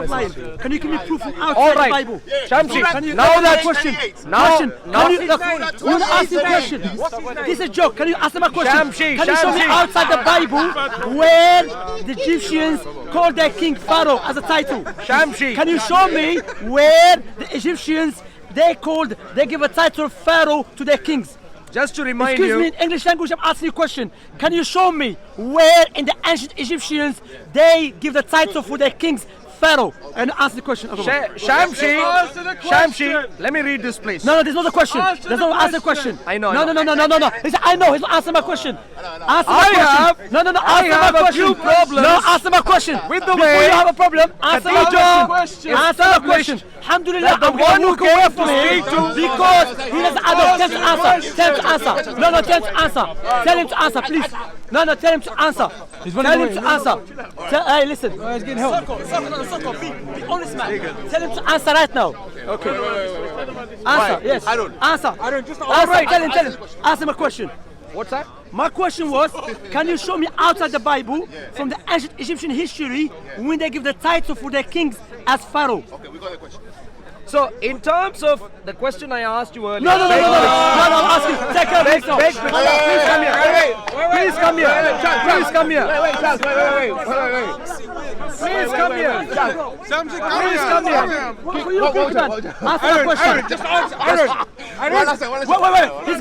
stop lying. Can you give me proof from outside All right. the Bible? Shamsi, Can you now that question? now Can you ask me a question? This is a joke. Can you ask him a question? Shamsi, Can you show me Shamsi. outside the Bible where the Egyptians called their king Pharaoh as a title? Shamsi. Can you show me where the Egyptians they give a title of Pharaoh to their kings? Just to remind Excuse you, me, in English language, I'm asking you a question. Can you show me where in the ancient Egyptians they give the title for their kings Pharaoh? And answer the question. Shamsi, let me read this, please. No, there's not a question. There's no answer question. I know. No. He said, I know. He's not answering my question. Answer my I question. have- No. I Answer have my a question. few problems No, answer my question. with the Before way you have a problem, answer my question. Answer my question. Alhamdulillah, that the I'm going one to who walk away came from to him speak to- because he doesn't tell him to answer. Tell him to answer. No, tell him to answer. Tell him to answer, please. No, tell him to answer. Tell him to answer. Hey, listen. He's getting help. Be honest, man. Tell him to answer right now. Okay. Answer, yes. Answer. Alright. Tell him. Ask him a question. What's that? My question was, can you show me outside the Bible from the ancient Egyptian history when they give the title for their kings as Pharaoh? Okay, we got the question. So, in terms of the question I asked you earlier. No, I'm asking. Take care of yourself. Please come here. Please come here. Please come here. Please come here. Please come here. What are you doing, man? Answer the question. Wait. He's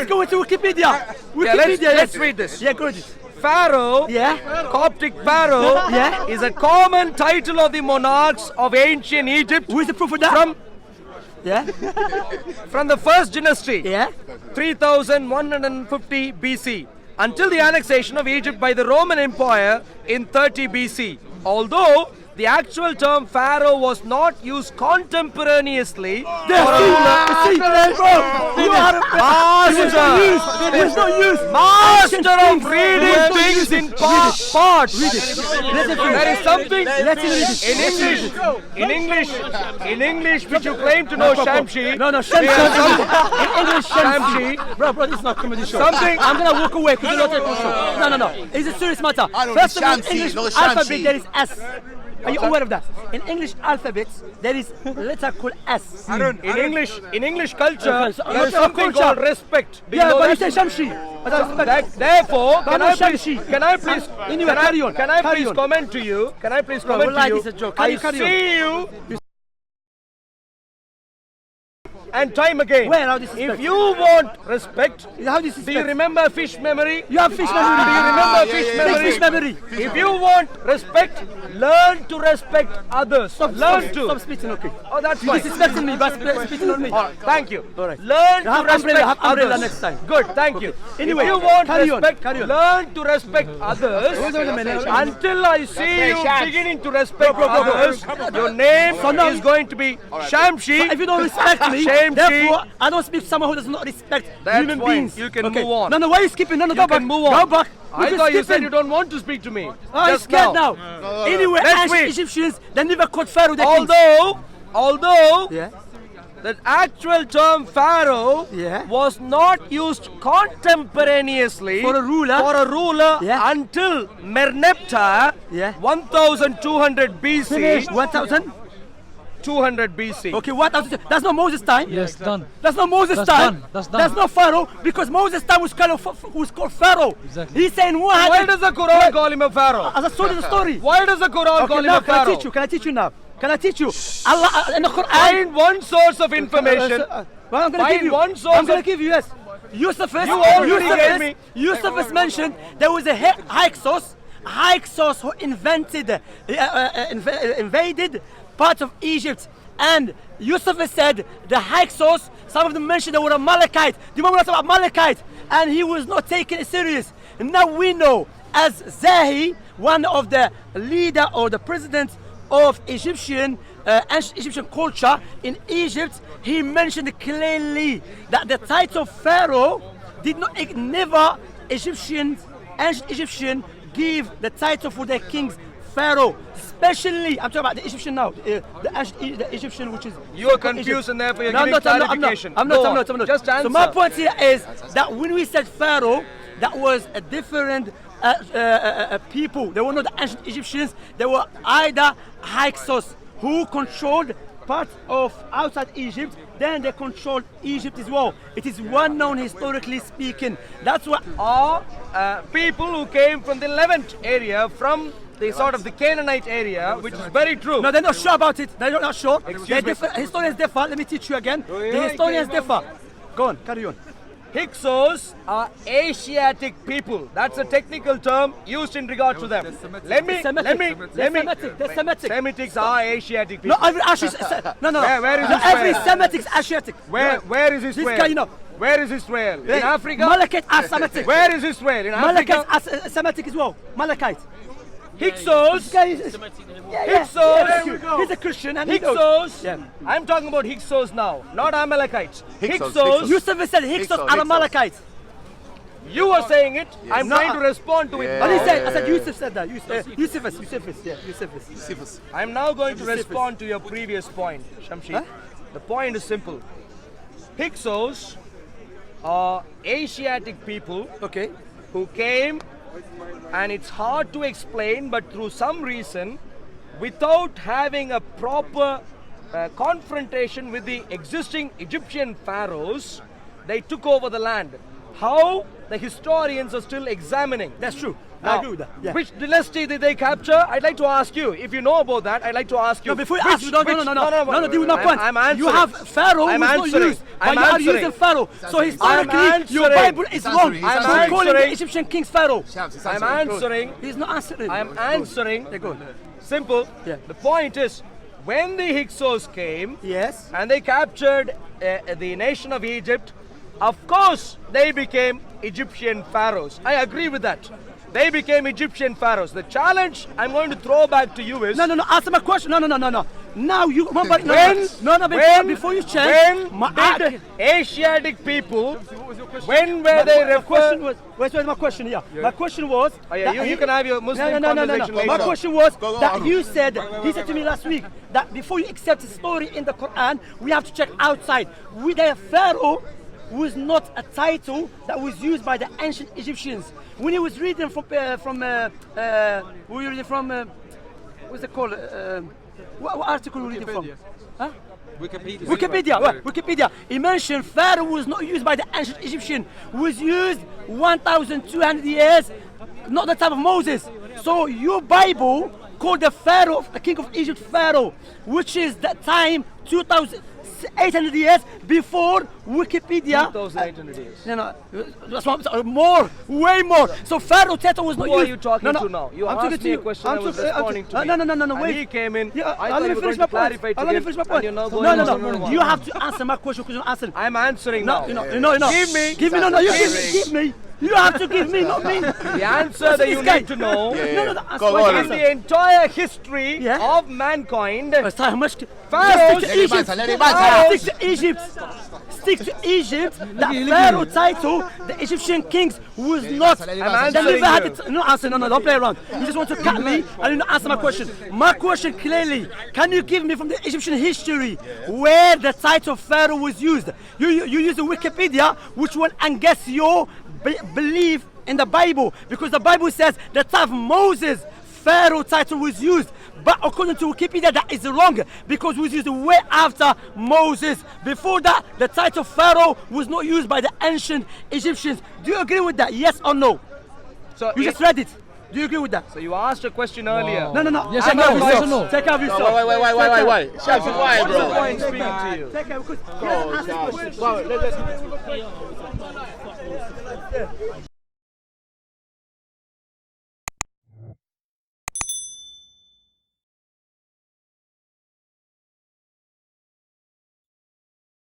going to Wikipedia. Let's read this. Yeah, good. Pharaoh, Yeah. Coptic Pharaoh, Yeah. is a common title of the monarchs of ancient Egypt Who is the proof of that? from the first dynasty, Yeah. 3150 BC, until the annexation of Egypt by the Roman Empire in 30 BC. Although the actual term Pharaoh was not used contemporaneously for a master of reading things in parts. There is something in English which you claim to know, Shamsi. No, Shamsi. In English, Shamsi. Bro, this is not a comedy show. Something- I'm gonna walk away because you're not taking a show. No. It's a serious matter. First of all, in English alphabet there is S. Are you aware of that? In English alphabet, there is a letter called S. In English culture, Okay, so- there is something called respect. Do you Yeah, know but you that? say Shamsi. Therefore, But can no I please Shamsi. Anyway, carry on. Can I Carry please on. comment to you? Can I please Bro, comment wallahi, to you? this is a joke. I Carry on. see you and time again. Where? How disrespect? If you want respect, How do you disrespect? remember fish memory? You have fish memory. Do you remember fish Big memory? fish memory. If you want respect, learn to respect others. Stop spitting, okay. Oh, that's You're fine. disrespecting me, but spitting on me. All right, thank you. All right. Learn to Have respect umbrella, have umbrella others. next time. Good, thank you. Anyway, if you want carry on, respect, carry on. learn to respect others. Wait a minute. Until I see you beginning to respect others, your name is going to be Shamsi. If you don't respect me, Shamsi. therefore I don't speak to someone who does not respect That's human fine. beings. You can move on. No, why are you skipping? No, You go back. can move on. Go back. I thought you said you don't want to speak to me. Oh, he's scared now. Anyway, Let's ancient read. Egyptians, they never called Pharaoh their kings. Although Yeah. the actual term Pharaoh Yeah. was not used contemporaneously For a ruler. Yeah. until Merneptah, Yeah. 1200 BC. 1,000? 200 BC. Okay, what? That's not Moses' time. Yes, done. That's not Moses' That's time. done. That's done. That's not Pharaoh because Moses' time was called Pharaoh. Exactly. He's saying Why 100. does the Quran call him a Pharaoh? As I told you the story. Why does the Quran Okay, call him now a can I Pharaoh? teach you? Can I teach you now? Can I teach you? Allah in the Quran. Find one source of information. Well, I'm gonna Find give you. one source I'm gonna of- give you, yes. Yusuf already gave me. Yusuf mentioned there was a Hyksos who invaded parts of Egypt. And Yusuf said the Hyksos, some of them mentioned they were a Amalekite. Do you remember what I about Amalekite? And he was not taken serious. And now we know as Zahi, one of the leader or the president of Egyptian ancient Egyptian culture in Egypt, he mentioned clearly that the title Pharaoh did not never ancient Egyptian give the title for their kings Pharaoh. Especially, I'm talking about the Egyptian now, the Egyptian which is. You are confused and therefore you're giving clarification. I'm not. Just answer. So my point here is that when we said Pharaoh, that was a different people. They were not the ancient Egyptians. They were either Hyksos who controlled part of outside Egypt. Then they controlled Egypt as well. It is well known historically speaking. That's what Or people who came from the Levant area, from the sort of the Canaanite area, which is very true. No, they're not sure about it. They're not sure. Excuse me. Historians differ. Let me teach you again. The yeah, historians yeah. differ. Go on, carry on. Hyksos are Asiatic people. That's a technical term used in regard to them. Let me. They're Semitic. Semitics are Asiatic people. No, every no. Where is Not Israel? every Semitic is Asiatic. Where is Israel? This guy, you know. Where is Israel? In Africa? Malachites are Semitic. Where is Israel? In Africa? Malachites are Semitic as well. Malachite. Hyksos. This guy is. Hyksos. He's a Christian and Hyksos. Yeah. I'm talking about Hyksos now, not Amalekites. Hyksos. Yusuf said Hyksos are Amalekites. You are saying it. I'm No. trying to respond to it. Yeah. But he now. said, I said Yusuf said that. Yusufus. I'm now going to respond to your previous point, Shamsi. Huh? The point is simple. Hyksos are Asiatic people Okay. who came, and it's hard to explain, but through some reason, without having a proper confrontation with the existing Egyptian pharaohs, they took over the land. How? The historians are still examining. That's true. I Now, agree with that. Yeah. which dynasty did they capture? I'd like to ask you. If you know about that, I'd like to ask you. No, before you ask, no, deal with my point. I'm answering. You have Pharaoh I'm who's not answering. used, but I'm you are answering. using Pharaoh. So historically, your answering. Bible is wrong. He's So answering. calling the answering. Egyptian kings Pharaoh. I'm answering. He's not answering. I'm answering. Yeah, go on. Simple. Yeah. The point is, when the Hyksos came Yes. and they captured the nation of Egypt, of course they became Egyptian pharaohs. I agree with that. They became Egyptian pharaohs. The challenge I'm going to throw back to you is... No. Answer my question. No. Now you. Before you change. When did Asiatic people, when were they My question referred... was. Where's my question here? My question was. Oh, yeah, you can have your Muslim No. conversation later My on. question was Go on, that Arul. you said, he said to me last week that before you accept the story in the Quran, we have to check outside. With a Pharaoh was not a title that was used by the ancient Egyptians. When he was reading who were you reading from? What's it called? What article were you reading from? Huh? Wikipedia. He mentioned Pharaoh was not used by the ancient Egyptian. Was used 1,200 years, not the time of Moses. So your Bible called the Pharaoh, the king of Egypt, Pharaoh, which is that time 2,800 years before Wikipedia. 2,800 years. No, that's what I'm saying. More, way more. So Pharaoh title was not Who used. are you talking to now? You I'm asked talking to me a you. question, I was responding to me. No, And wait. he came in, Yeah, I thought let you me were finish going my to clarify point. to Let me him, finish my and point. you're now going No. You have to answer my question because you're answering. I'm answering now. No. Give me. Give me. You have to give me, not me. The answer that you need to know No, the answer. Go on, in the entire history Yeah. of mankind, It's time much. Pharaohs- Stick to Egypt. Let him answer. Stick to Egypt. That Pharaoh title, the Egyptian kings was not. I'm They answering never had you. it. No answer. No. Don't play around. You just want to cut me and you don't answer my question. My question clearly. Can you give me from the Egyptian history where the title Pharaoh was used? You use the Wikipedia, which will unguess your belief in the Bible, because the Bible says the time of Moses, Pharaoh title was used. But according to Wikipedia, that is wrong, because it was used way after Moses. Before that, the title Pharaoh was not used by the ancient Egyptians. Do you agree with that? Yes or no? so You just read it. Do you agree with that? So you asked a question earlier. No. Yes Take or no? care of Yes or yourself. no? Take care of yourself. Wait. Shamsi, why, What's the bro? point speaking to you? Take care because. Go, Shamsi. Bro, let's-